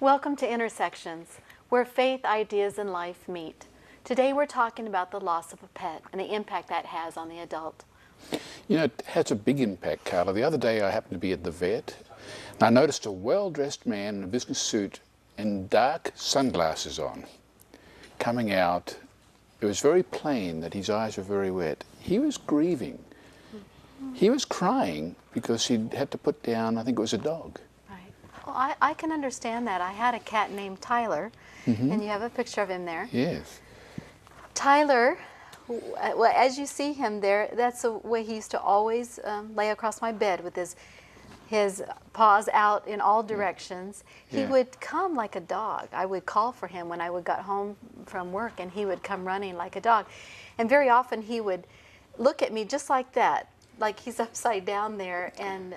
Welcome to Intersections, where faith, ideas, and life meet. Today we're talking about the loss of a pet and the impact that has on the adult. You know, it has a big impact, Carla. The other day I happened to be at the vet, and I noticed a well-dressed man in a business suit and dark sunglasses on, coming out. It was very plain that his eyes were very wet. He was grieving. He was crying because he had to put down, I think it was a dog. Well, I can understand that. I had a cat named Tyler, and you have a picture of him there. Yes. Tyler, well, as you see him there, that's the way he used to always lay across my bed with his paws out in all directions. He would come like a dog. I would call for him when I got home from work, and he would come running like a dog. And very often he would look at me just like that, like he's upside down there, and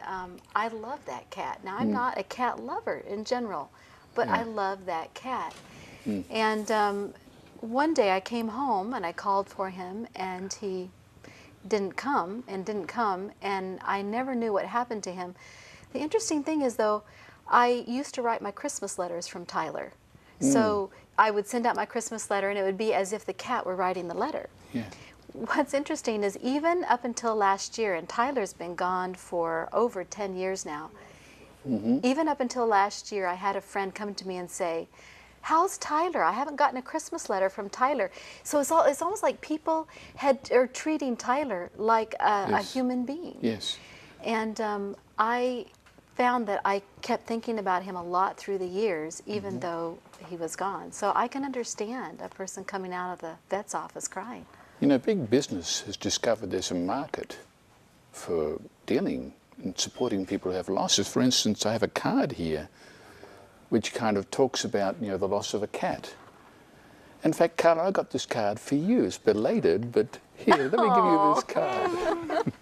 I love that cat. Now, I'm not a cat lover in general, but I love that cat. And one day I came home and I called for him, and he didn't come, and I never knew what happened to him. The interesting thing is, though, I used to write my Christmas letters from Tyler. So I would send out my Christmas letter, and it would be as if the cat were writing the letter. Yeah. What's interesting is even up until last year, and Tyler's been gone for over 10 years now, even up until last year, I had a friend come to me and say, "How's Tyler? I haven't gotten a Christmas letter from Tyler." So it's almost like people are treating Tyler like a human being. Yes. And I found that I kept thinking about him a lot through the years, even though he was gone. So I can understand a person coming out of the vet's office crying. You know, big business has discovered there's a market for dealing and supporting people who have losses. For instance, I have a card here which kind of talks about, you know, the loss of a cat. In fact, Carla, I got this card for you. It's belated, but here, let me give you this card.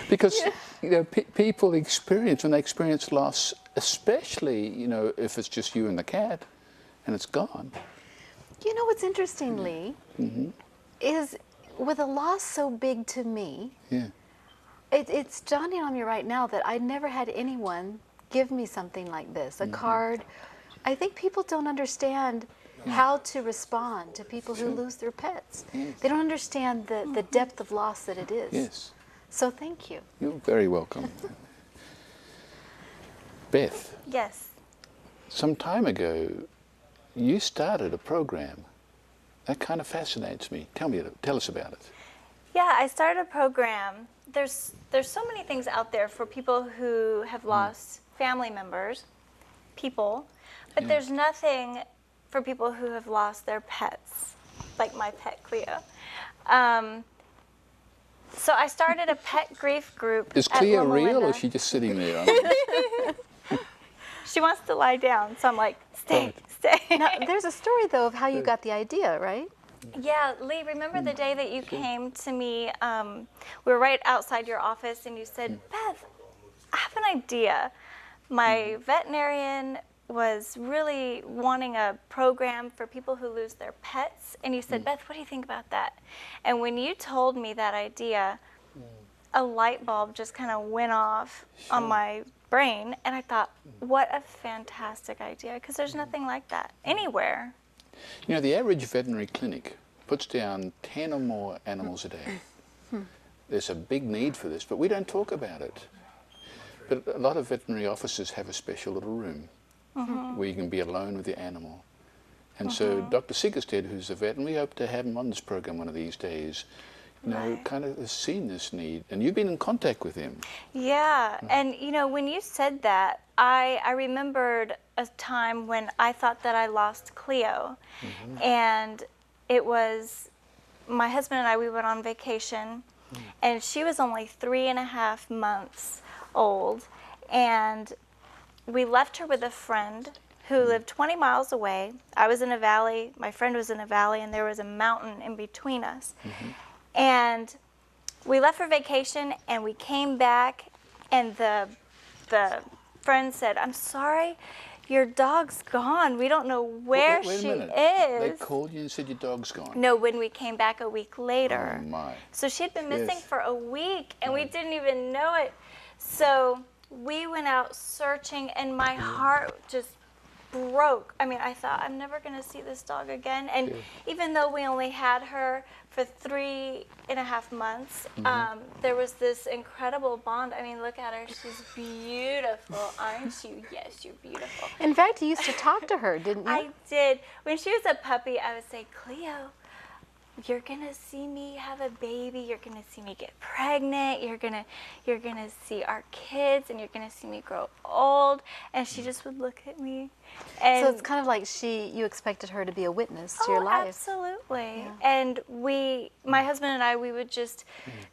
Because, you know, people experience, when they experience loss, especially, you know, if it's just you and the cat and it's gone. You know what's interesting, Lee, is with a loss so big to me, it's dawning on me right now that I never had anyone give me something like this, a card. I think people don't understand how to respond to people who lose their pets. They don't understand the depth of loss that it is. Yes. So thank you. You're very welcome. Beth. Yes. Some time ago, you started a program. That kind of fascinates me. Tell us about it. Yeah, I started a program. There's so many things out there for people who have lost family members, but there's nothing for people who have lost their pets, like my pet Cleo. So I started a pet grief group. Is Cleo real, or is she just sitting there? She wants to lie down, so I'm like, stay. Now, there's a story, though, of how you got the idea, right? Yeah, Lee, remember the day that you came to me? We were right outside your office, and you said, "Beth, I have an idea. My veterinarian was really wanting a program for people who lose their pets." And you said, "Beth, what do you think about that?" And when you told me that idea, a light bulb just kind of went off on my brain, and I thought, what a fantastic idea, because there's nothing like that anywhere. You know, the average veterinary clinic puts down 10 or more animals a day. There's a big need for this, but we don't talk about it. But a lot of veterinary offices have a special little room where you can be alone with your animal. And so Dr. Sigerstedt, who's a vet, and we hope to have him on this program one of these days, you know, kind of has seen this need, and you've been in contact with him. Yeah, and you know, when you said that, I remembered a time when I thought that I lost Cleo, and it was my husband and I, we went on vacation, and she was only 3.5 months old, and we left her with a friend who lived 20 miles away. I was in a valley, my friend was in a valley, and there was a mountain in between us. And we left for vacation, and we came back, and the friend said, "I'm sorry, your dog's gone. We don't know where wait a she minute. is." They called you and said your dog's gone? No, when we came back a week later. Oh, my. So she'd been missing for a week, and we didn't even know it. So we went out searching, and my heart just broke. I mean, I thought, I'm never going to see this dog again. And even though we only had her for 3.5 months, there was this incredible bond. I mean, look at her. She's beautiful, aren't you? Yes, you're beautiful. In fact, you used to talk to her, didn't you? I did. When she was a puppy, I would say, Cleo, you're gonna see me have a baby, you're gonna see me get pregnant, you're gonna see our kids, and you're gonna see me grow old. And she just would look at me. And So it's kind of like you expected her to be a witness to your life. absolutely. Yeah. And my husband and I, we would just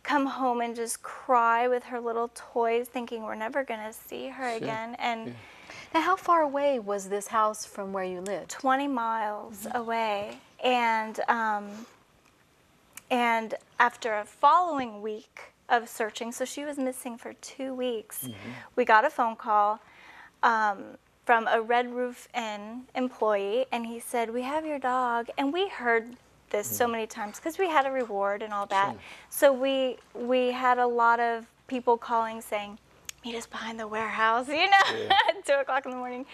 come home and just cry with her little toys, thinking we're never gonna see her again. And Now, how far away was this house from where you lived? 20 miles away. And after a following week of searching, so she was missing for 2 weeks, we got a phone call from a Red Roof Inn employee, and he said, we have your dog. And we heard this so many times because we had a reward and all that. So we had a lot of people calling saying, meet us behind the warehouse, at 2 o'clock in the morning.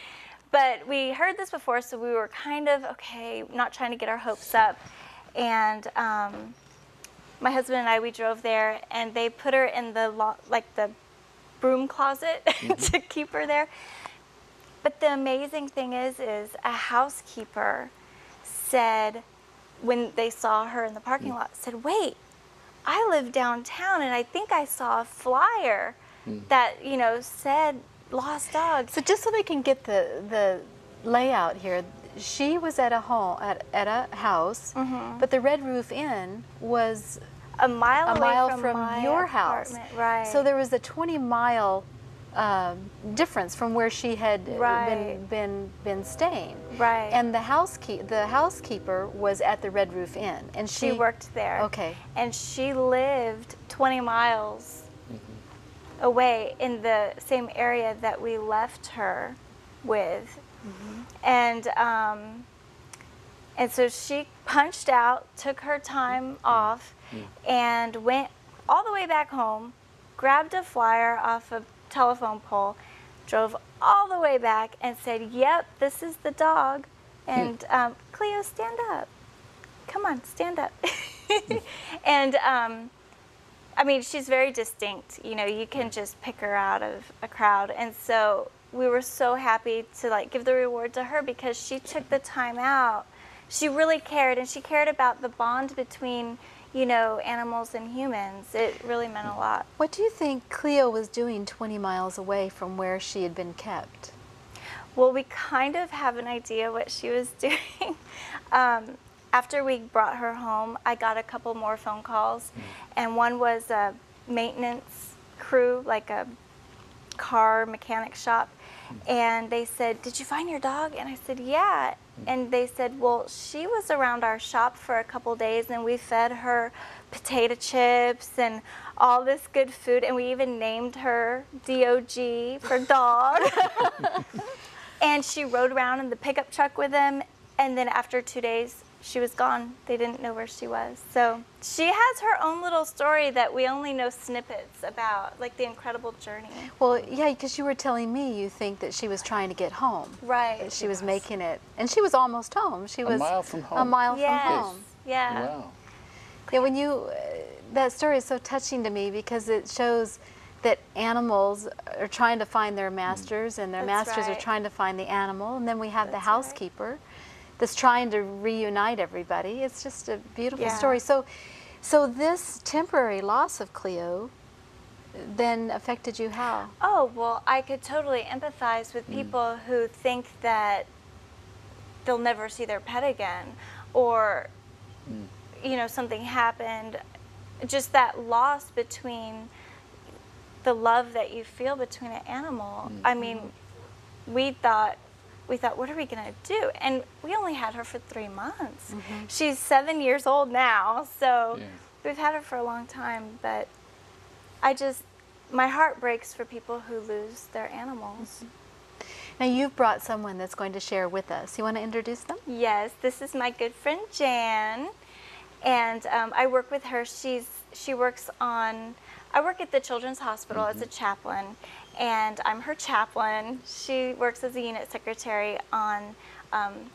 But we heard this before, so we were kind of, okay, not trying to get our hopes up. And my husband and I, we drove there, and they put her in the broom closet to keep her there. But the amazing thing is a housekeeper said, when they saw her in the parking lot, said, wait, I live downtown, and I think I saw a flyer that, said lost dog. So just so they can get the layout here, she was at a home at a house, but the Red Roof Inn was a mile from my your house. apartment, right? So there was a 20-mile difference from where she had been staying. Right. And the housekeeper was at the Red Roof Inn, and she worked there. Okay. And she lived 20 miles away in the same area that we left her with. And so she punched out, took her time off, and went all the way back home, grabbed a flyer off a telephone pole, drove all the way back, and said, yep, this is the dog. And Cleo, stand up. Come on, stand up. And I mean, she's very distinct. You can just pick her out of a crowd. And so we were so happy to give the reward to her because she took the time out. She really cared, and she cared about the bond between, animals and humans. It really meant a lot. What do you think Cleo was doing 20 miles away from where she had been kept? Well, we kind of have an idea what she was doing. After we brought her home, I got a couple more phone calls, and one was a maintenance crew, like a car mechanic shop, and they said, did you find your dog? And I said, yeah. And they said, well, she was around our shop for a couple days, and we fed her potato chips and all this good food, and we even named her DOG for dog. And she rode around in the pickup truck with him, and then after 2 days, she was gone. They didn't know where she was. So she has her own little story that we only know snippets about, like the incredible journey. Well, yeah, because you were telling me you think that she was trying to get home. Right. That she was making it. And she was almost home. She was a mile from home. A mile Yes. from home. Yeah. Wow. Yeah, when that story is so touching to me because it shows that animals are trying to find their masters, and their That's masters are right. trying to find the animal, and then we have the That's right. housekeeper that's trying to reunite everybody. It's just a beautiful Yeah. story. So this temporary loss of Cleo then affected you how? Oh, well, I could totally empathize with people who think that they'll never see their pet again, or, something happened. Just that loss between the love that you feel between an animal. I mean, we thought, what are we going to do? And we only had her for 3 months. She's 7 years old now, so we've had her for a long time. But my heart breaks for people who lose their animals. Now you've brought someone that's going to share with us. You want to introduce them? Yes, this is my good friend Jan, and I work with her. I work at the Children's Hospital as a chaplain, and I'm her chaplain. She works as a unit secretary on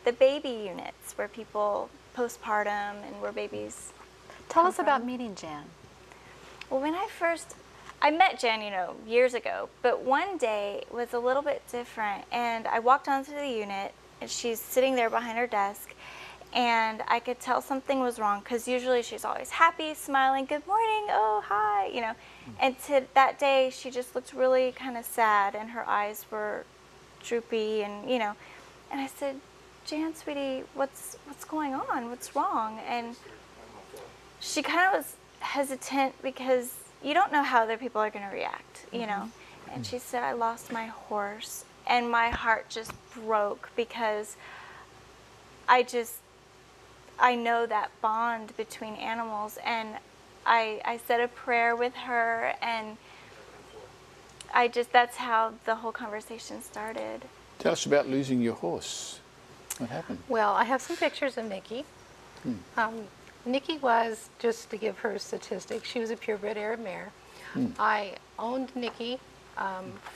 the baby units where people postpartum and where babies. Tell us about meeting Jan. Well, when I met Jan, years ago, but one day was a little bit different, and I walked onto the unit, and she's sitting there behind her desk, and I could tell something was wrong, because usually she's always happy, smiling, good morning, oh, hi, and that day she just looked really kind of sad, and her eyes were droopy, and I said, Jan, sweetie, what's going on? What's wrong? And she kind of was hesitant because you don't know how other people are going to react, And she said, I lost my horse. And my heart just broke because I know that bond between animals. And I said a prayer with her, and that's how the whole conversation started. Tell us about losing your horse. What happened? Well, I have some pictures of Nikki. Nikki was, just to give her statistics, she was a purebred Arab mare. I owned Nikki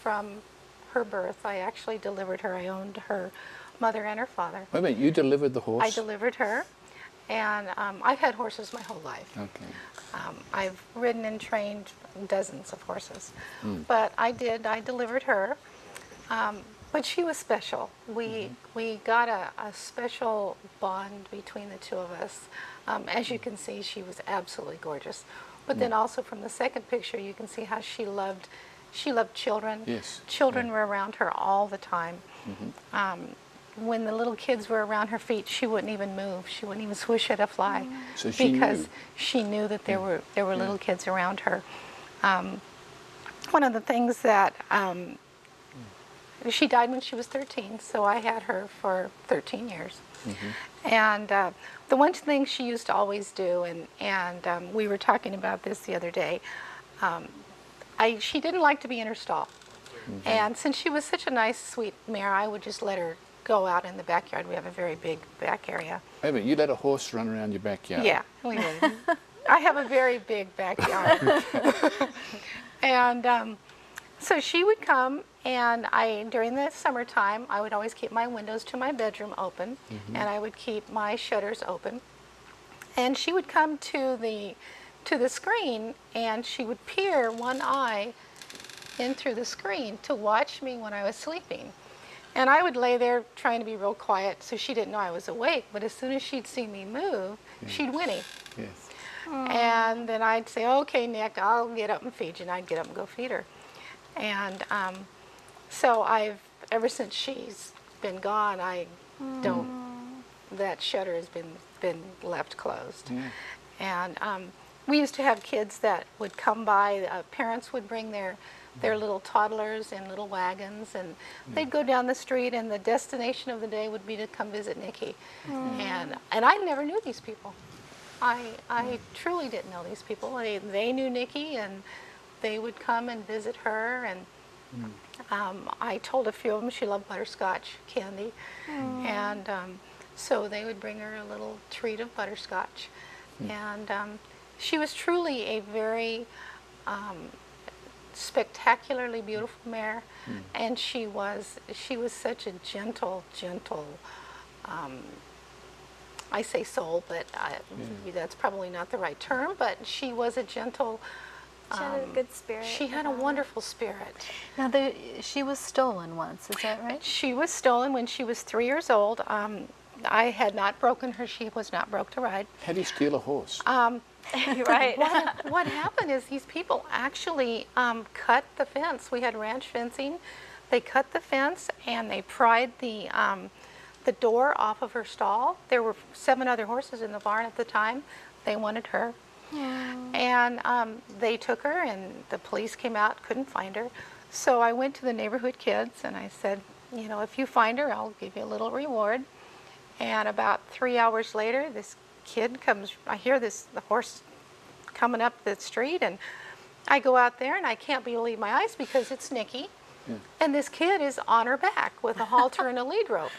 from her birth. I actually delivered her. I owned her mother and her father. Wait a minute, you delivered the horse? I delivered her, and I've had horses my whole life. Okay. I've ridden and trained dozens of horses, but I delivered her. But she was special. We got a special bond between the two of us. As you can see, she was absolutely gorgeous. But then also from the second picture, you can see how she loved children. Yes. Children were around her all the time. When the little kids were around her feet, she wouldn't even move. She wouldn't even swish at a fly, So she because knew. she knew that there were little kids around her. One of the things that she died when she was 13, so I had her for 13 years. And the one thing she used to always do, and we were talking about this the other day, she didn't like to be in her stall. And since she was such a nice, sweet mare, I would just let her go out in the backyard. We have a very big back area. Wait a minute, you let a horse run around your backyard? Yeah, we would. I have a very big backyard. And so she would come, and during the summertime, I would always keep my windows to my bedroom open, and I would keep my shutters open. And she would come to the screen, and she would peer one eye in through the screen to watch me when I was sleeping. And I would lay there trying to be real quiet so she didn't know I was awake, but as soon as she'd see me move, she'd whinny. Yes. And then I'd say, okay, Nick, I'll get up and feed you, and I'd get up and go feed her. And so ever since she's been gone, that shutter has been left closed. And we used to have kids that would come by, parents would bring their little toddlers in little wagons, and they'd go down the street, and the destination of the day would be to come visit Nikki. And I never knew these people. I truly didn't know these people. They knew Nikki, and they would come and visit her. And I told a few of them she loved butterscotch candy, and so they would bring her a little treat of butterscotch. And she was truly a very spectacularly beautiful mare, and she was such a gentle, I say soul, but that's probably not the right term, but she was a gentle, She had a good spirit. she had a wonderful spirit. Now, she was stolen once, is that right? She was stolen when she was 3 years old. I had not broken her. She was not broke to ride. How do you steal a horse? Right. What happened is these people actually cut the fence. We had ranch fencing. They cut the fence, and they pried the door off of her stall. There were 7 other horses in the barn at the time. They wanted her. And they took her, and the police came out, couldn't find her. So I went to the neighborhood kids, and I said, if you find her, I'll give you a little reward. And about 3 hours later, this kid comes, I hear the horse coming up the street, and I go out there, and I can't believe my eyes because it's Nikki. And this kid is on her back with a halter and a lead rope.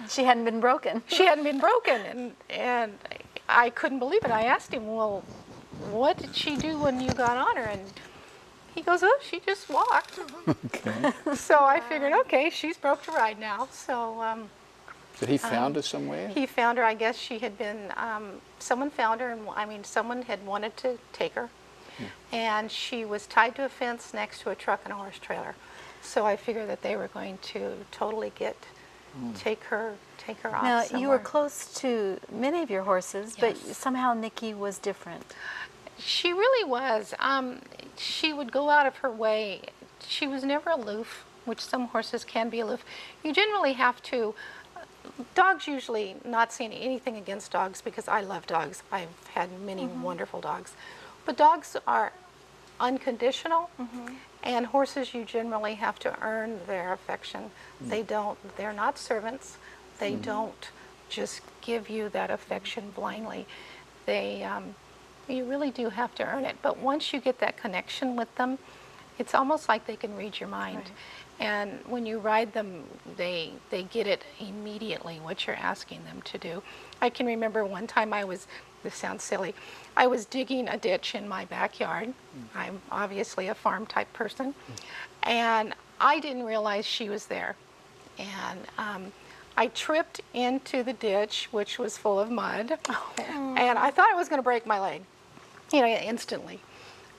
She hadn't been broken. She hadn't been broken, and I couldn't believe it. I asked him, well, what did she do when you got on her? And He goes, oh, she just walked. Okay. So I figured, okay, she's broke to ride now. So But he found her somewhere? he found her. I guess she had been, someone found her, and I mean, someone had wanted to take her. And she was tied to a fence next to a truck and a horse trailer. So I figured that they were going to totally take her off Now, somewhere. you were close to many of your horses, but Yes. somehow Nikki was different. She really was. She would go out of her way. She was never aloof, which some horses can be aloof. You generally have to. Dogs usually, not seeing anything against dogs because I love dogs. I've had many wonderful dogs. But dogs are unconditional, and horses you generally have to earn their affection. They're not servants. They don't just give you that affection blindly. You really do have to earn it. But once you get that connection with them, it's almost like they can read your mind. Right. And when you ride them, they get it immediately what you're asking them to do. I can remember one time this sounds silly, I was digging a ditch in my backyard. I'm obviously a farm type person. And I didn't realize she was there. And I tripped into the ditch, which was full of mud. And I thought I was going to break my leg, instantly.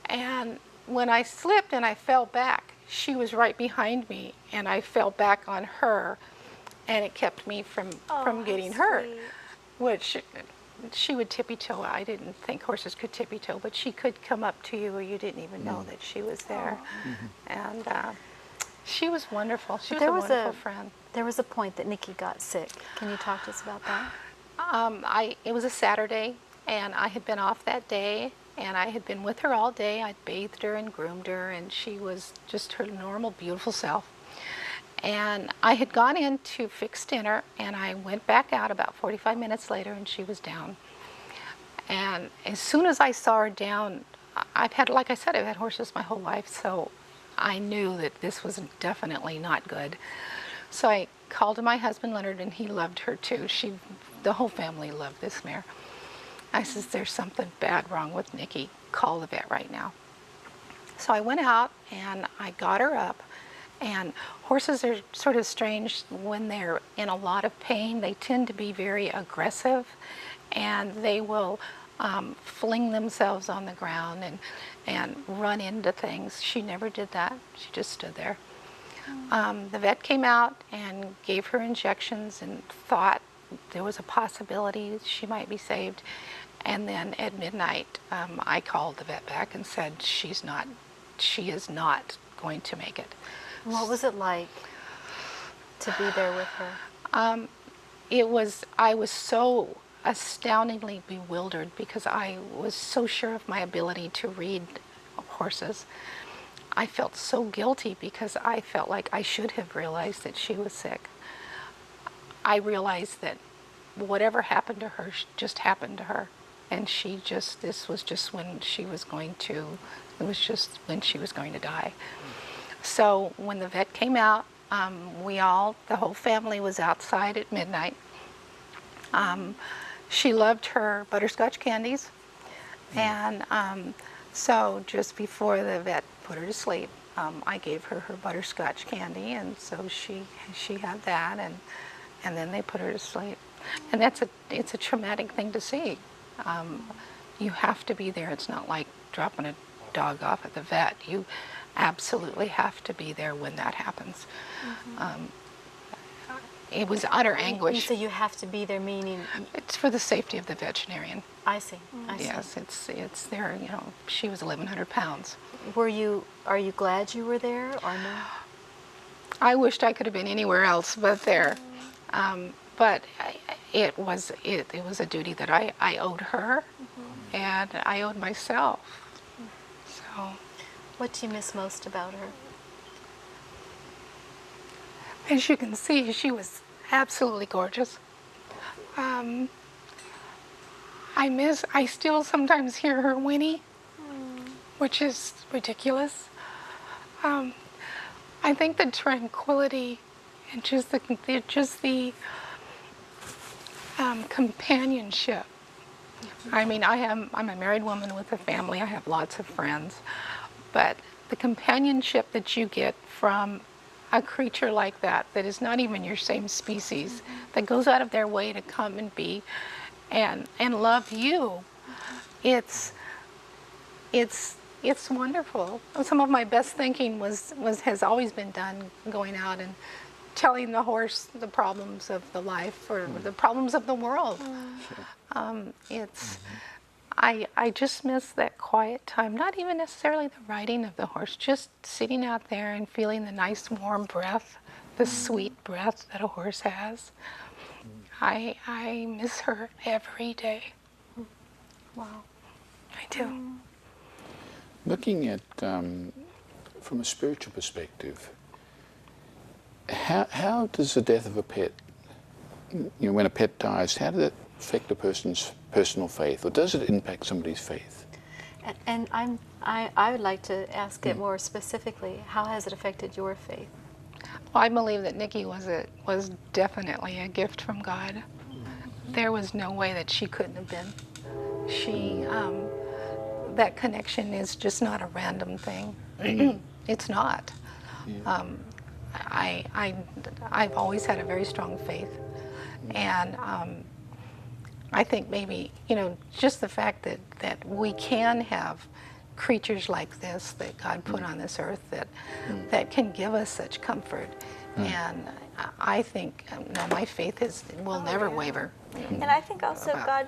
And when I slipped and I fell back, she was right behind me, and I fell back on her, and it kept me from getting hurt, which she would tippy-toe. I didn't think horses could tippy-toe, but she could come up to you, or you didn't even know that she was there. And she was wonderful. She was a wonderful friend. There was a point that Nikki got sick. Can you talk to us about that? It was a Saturday, and I had been off that day, and I had been with her all day. I'd bathed her and groomed her, and she was just her normal, beautiful self. And I had gone in to fix dinner, and I went back out about 45 minutes later, and she was down. And as soon as I saw her down, like I said, I've had horses my whole life, so I knew that this was definitely not good. So I called to my husband, Leonard, and he loved her too. The whole family loved this mare. I says, there's something bad wrong with Nikki. Call the vet right now. So I went out and I got her up. And horses are sort of strange when they're in a lot of pain. They tend to be very aggressive, and they will fling themselves on the ground and run into things. She never did that. She just stood there. The vet came out and gave her injections and thought there was a possibility that she might be saved. And then at midnight, I called the vet back and said, she is not going to make it. What was it like to be there with her? I was so astoundingly bewildered because I was so sure of my ability to read horses. I felt so guilty because I felt like I should have realized that she was sick. I realized that whatever happened to her just happened to her. And this was just when she was going to die. So when the vet came out, the whole family was outside at midnight. She loved her butterscotch candies. And so just before the vet put her to sleep, I gave her her butterscotch candy, and so she had that, and then they put her to sleep. And it's a traumatic thing to see. You have to be there. It's not like dropping a dog off at the vet. You absolutely have to be there when that happens. It was utter anguish. You say you have to be there, meaning? It's for the safety of the veterinarian. I see. I see. Yes, it's there. She was 1,100 pounds. Are you glad you were there or no? I wished I could have been anywhere else but there. But it was a duty that I owed her, and I owed myself. So, What do you miss most about her? as you can see, she was absolutely gorgeous. I still sometimes hear her whinny, which is ridiculous. I think the tranquility and just the companionship. I mean, I'm a married woman with a family. I have lots of friends, but the companionship that you get from a creature like that is not even your same species, that goes out of their way to come and be and love you. It's wonderful. Some of my best thinking has always been done going out and telling the horse the problems of the life or the problems of the world. I just miss that quiet time, not even necessarily the riding of the horse, just sitting out there and feeling the nice warm breath, the sweet breath that a horse has. I miss her every day. Wow. I do. Looking at, from a spiritual perspective, how does the death of a pet, when a pet dies, how does that affect a person's personal faith, or does it impact somebody's faith? And I would like to ask it more specifically. How has it affected your faith? Well, I believe that Nikki was definitely a gift from God. There was no way that she couldn't have been. That connection is just not a random thing. It's not. I've always had a very strong faith, and I think maybe just the fact that we can have creatures like this that God put on this earth that can give us such comfort, and I think my faith will never waver. And I think also about- God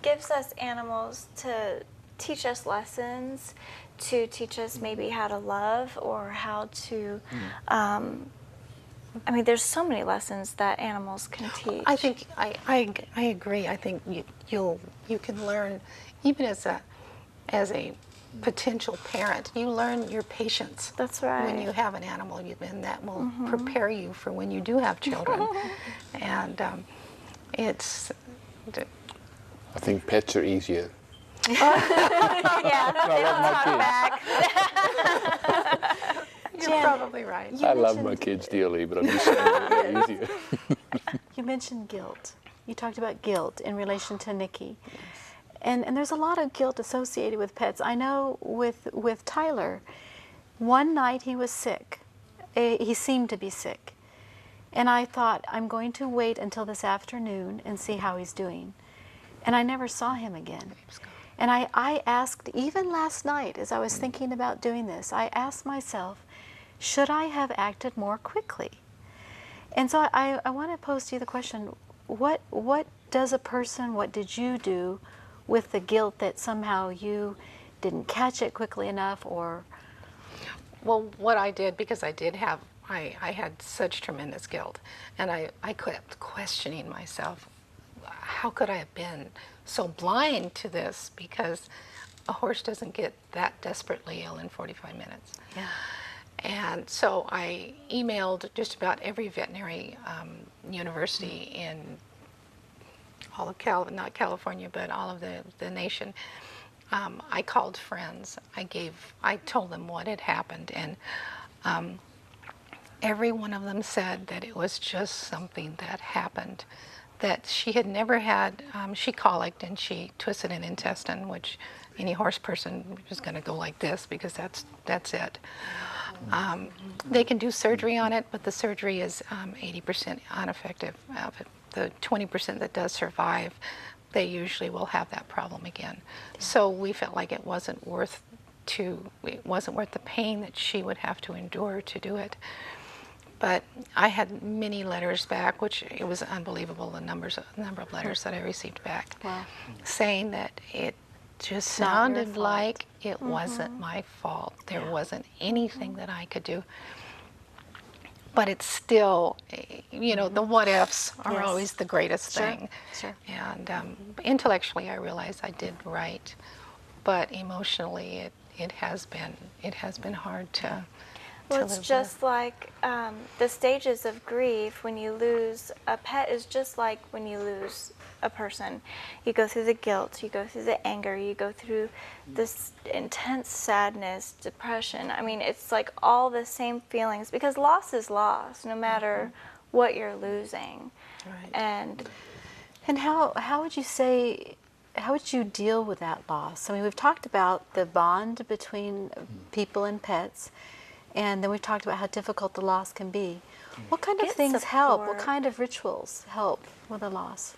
gives us animals to teach us lessons, to teach us maybe how to love or how to, I mean, there's so many lessons that animals can teach. I think I agree. I think you can learn, even as a potential parent, you learn your patience. That's right. When you have an animal, and that will prepare you for when you do have children. And it's. I think pets are easier. Yeah, they don't talk back. You're probably right. You I love my mentioned- kids dearly, but I'm just saying they're easier. You mentioned guilt. You talked about guilt in relation to Nikki. And there's a lot of guilt associated with pets. I know with Tyler, one night he was sick. He seemed to be sick. And I thought, I'm going to wait until this afternoon and see how he's doing. And I never saw him again. And I asked, even last night as I was thinking about doing this, I asked myself, should I have acted more quickly? And so I want to pose to you the question, what does a person, what did you do with the guilt that somehow you didn't catch it quickly enough, or? Well, what I did, because I had such tremendous guilt, and I kept questioning myself, how could I have been so blind to this? Because a horse doesn't get that desperately ill in 45 minutes. Yeah. And so I emailed just about every veterinary university in all of not California, but all of the nation. I called friends. I told them what had happened, and every one of them said that it was just something that happened, that she had never had. She colicked and she twisted an intestine, which any horse person is going to go like this because that's it. They can do surgery on it, but the surgery is 80% ineffective. The 20% that does survive, they usually will have that problem again. So we felt like it wasn't worth the pain that she would have to endure to do it. But I had many letters back, which it was unbelievable, the number of letters that I received back, Wow. saying that it just Not your sounded fault. like it wasn't my fault. There wasn't anything that I could do. But it's still, the what ifs are Yes. always the greatest Sure, thing. sure. And intellectually, I realized I did right, but emotionally, it has been hard to. Well, to it's live just like the stages of grief when you lose a pet is just like when you lose a person. You go through the guilt, you go through the anger, you go through this intense sadness, depression. I mean, it's like all the same feelings because loss is loss, no matter what you're losing. Right. And And how would you say how would you deal with that loss? I mean, we've talked about the bond between people and pets, and then we've talked about how difficult the loss can be. What kind of Get things help? What support. kind of rituals help with a loss?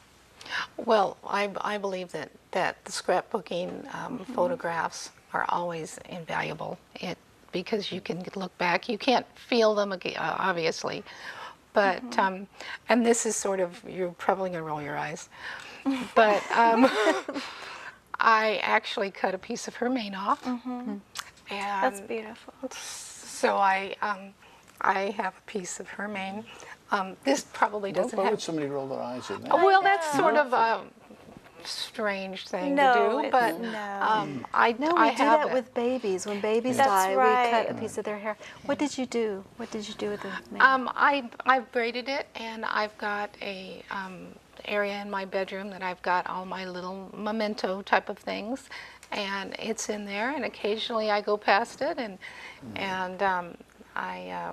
Well, I believe that the scrapbooking photographs are always invaluable. Because you can look back. You can't feel them again, obviously, but and this is sort of, you're probably going to roll your eyes, but I actually cut a piece of her mane off, and That's beautiful. so I have a piece of her mane. This probably doesn't Why have. would somebody roll their eyes at that? Well, that's sort of a strange thing No, to do, it's- but no. I No, I we do have that it. with babies. When babies That's die, we right. cut a piece of their hair. What did you do? What did you do with the mane? I've braided it, and I've got a area in my bedroom that I've got all my little memento type of things, and it's in there. And occasionally I go past it, and I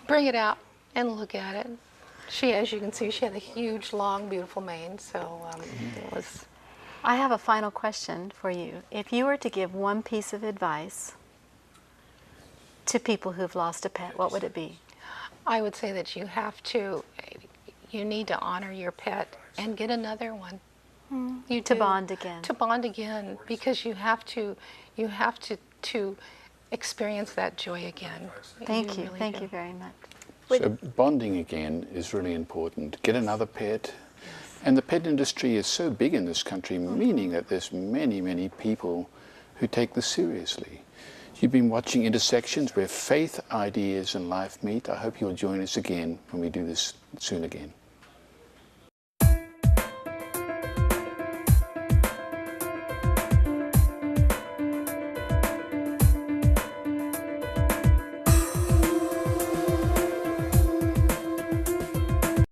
bring it out and look at it. She, as you can see, she had a huge, long, beautiful mane. So it was. I have a final question for you. If you were to give one piece of advice to people who've lost a pet, what would it be? I would say that you need to honor your pet and get another one. You To do. bond again. To bond again, because you have to experience that joy again. Thank you. really Thank do. you very much. So bonding again is really important. Get another pet. And the pet industry is so big in this country, meaning that there's many, many people who take this seriously. You've been watching Intersections, where faith, ideas and life meet. I hope you'll join us again when we do this soon again.